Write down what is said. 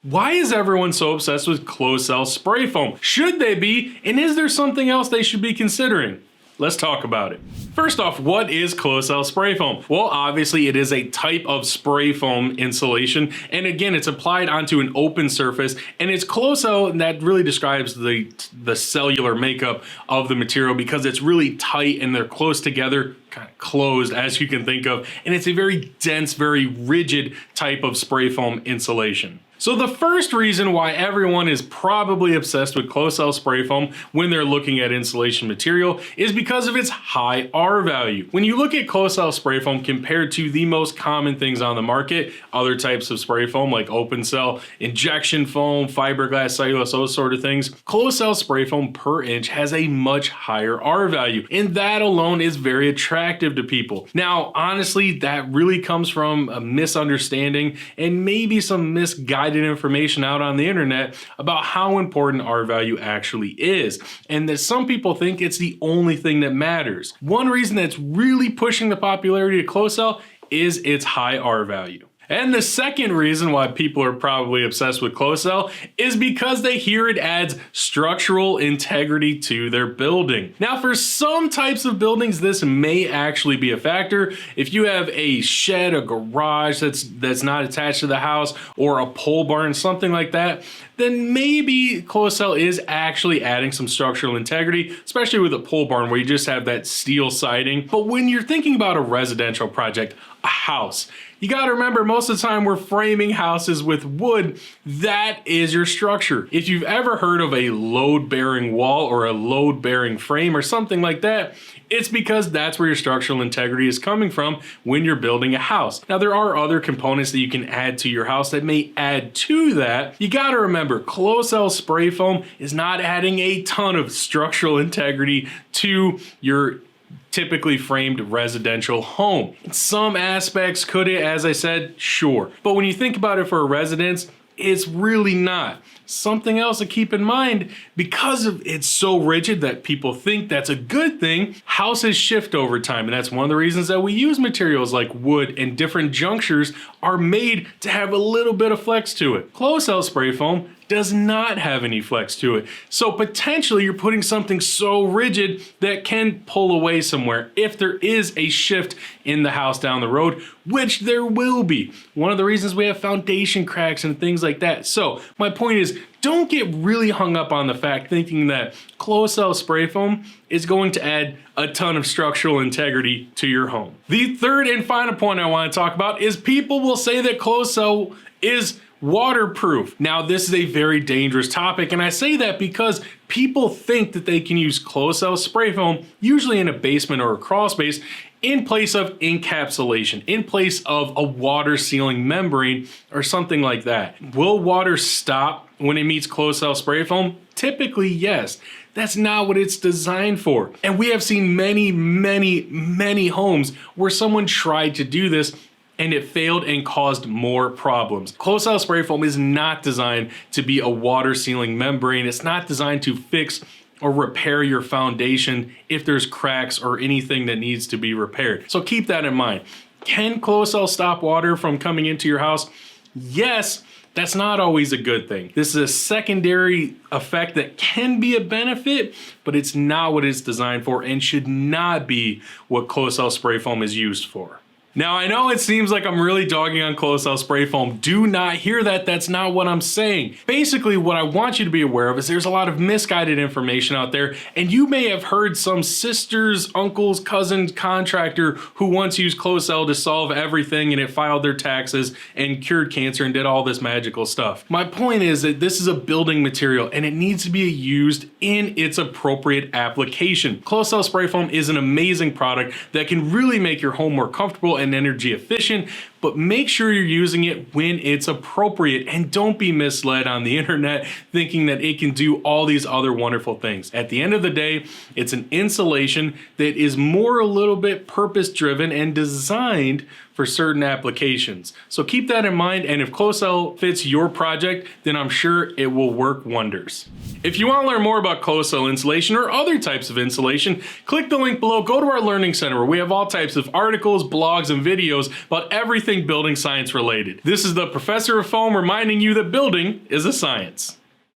Why is everyone so obsessed with closed cell spray foam? Should they be? And is there something else they should be considering? Let's talk about it. First off, what is closed cell spray foam? Well, obviously it is a type of spray foam insulation. And again, it's applied onto an open surface, and it's closed cell, and that really describes the cellular makeup of the material because it's really tight and they're close together, kind of closed as you can think of. And it's a very dense, very rigid type of spray foam insulation. So the first reason why everyone is probably obsessed with closed cell spray foam when they're looking at insulation material is because of its high R value. When you look at closed cell spray foam compared to the most common things on the market, other types of spray foam like open cell, injection foam, fiberglass, cellulose, those sort of things, closed cell spray foam per inch has a much higher R value, and that alone is very attractive to people. Now, honestly, that really comes from a misunderstanding and maybe some misguided information out on the internet about how important R value actually is, and that some people think it's the only thing that matters. One reason that's really pushing the popularity of closed cell is its high R value. And the second reason why people are probably obsessed with closed cell is because they hear it adds structural integrity to their building. Now, for some types of buildings, this may actually be a factor. If you have a shed, a garage that's not attached to the house, or a pole barn, something like that, then maybe closed cell is actually adding some structural integrity, especially with a pole barn where you just have that steel siding. But when you're thinking about a residential project, a house, you gotta remember, most of the time we're framing houses with wood. That is your structure. If you've ever heard of a load-bearing wall or a load-bearing frame or something like that, it's because that's where your structural integrity is coming from when you're building a house. Now, there are other components that you can add to your house that may add to that. You gotta remember, closed cell spray foam is not adding a ton of structural integrity to your typically framed residential home. In some aspects, could it? As I said, sure. But when you think about it for a residence, it's really not. Something else to keep in mind, because of it's so rigid that people think that's a good thing, houses shift over time. And that's one of the reasons that we use materials like wood, and different junctures are made to have a little bit of flex to it. Closed cell spray foam does not have any flex to it. So potentially you're putting something so rigid that can pull away somewhere if there is a shift in the house down the road, which there will be. One of the reasons we have foundation cracks and things like that. So my point is, don't get really hung up on the fact thinking that closed cell spray foam is going to add a ton of structural integrity to your home. The third and final point I want to talk about is people will say that closed cell is waterproof. Now, this is a very dangerous topic, and I say that because people think that they can use closed cell spray foam, usually in a basement or a crawl space, in place of encapsulation, in place of a water sealing membrane or something like that. Will water stop when it meets closed cell spray foam? Typically, yes. That's not what it's designed for. And we have seen many homes where someone tried to do this and it failed and caused more problems. Closed cell spray foam is not designed to be a water sealing membrane. It's not designed to fix or repair your foundation if there's cracks or anything that needs to be repaired. So keep that in mind. Can closed cell stop water from coming into your house? Yes. That's not always a good thing. This is a secondary effect that can be a benefit, but it's not what it's designed for and should not be what closed cell spray foam is used for. Now, I know it seems like I'm really dogging on closed cell spray foam. Do not hear that. That's not what I'm saying. Basically, what I want you to be aware of is there's a lot of misguided information out there, and you may have heard some sisters, uncles, cousins, contractor who once used closed cell to solve everything, and it filed their taxes and cured cancer and did all this magical stuff. My point is that this is a building material and it needs to be used in its appropriate application. Closed cell spray foam is an amazing product that can really make your home more comfortable and energy efficient, but make sure you're using it when it's appropriate, and don't be misled on the internet thinking that it can do all these other wonderful things. At the end of the day, it's an insulation that is more a little bit purpose driven and designed for certain applications. So keep that in mind, and if closed cell fits your project, then I'm sure it will work wonders. If you want to learn more about closed cell insulation or other types of insulation, click the link below, go to our learning center where we have all types of articles, blogs, and videos about everything building science related. This is the Professor of Foam reminding you that building is a science.